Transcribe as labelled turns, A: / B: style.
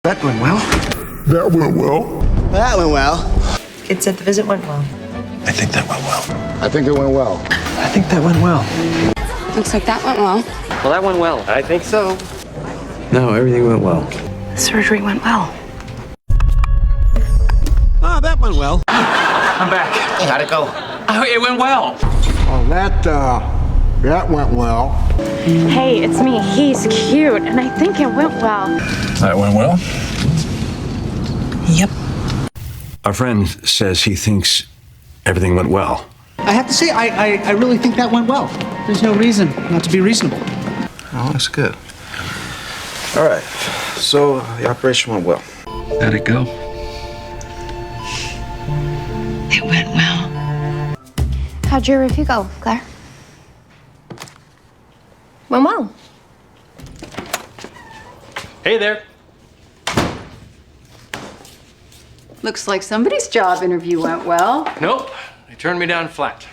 A: That went well.
B: That went well.
C: That went well.
D: Kid said the visit went well.
A: I think that went well.
B: I think it went well.
A: I think that went well.
E: Looks like that went well.
F: Well, that went well. I think so.
A: No, everything went well.
D: The surgery went well.
C: Oh, that went well.
F: I'm back.
C: How'd it go?
F: Oh, it went well.
B: Oh, that went well.
G: Hey, it's me. He's cute, and I think it went well.
B: That went well.
D: Yep.
A: Our friend says he thinks everything went well.
C: I have to say, I really think that went well. There's no reason not to be reasonable.
H: Oh, that's good. All right, so the operation went well.
A: How'd it go?
D: It went well.
E: How'd your review go, Claire? Went well.
F: Hey there.
I: Looks like somebody's job interview went well.
F: Nope. They turned me down flat.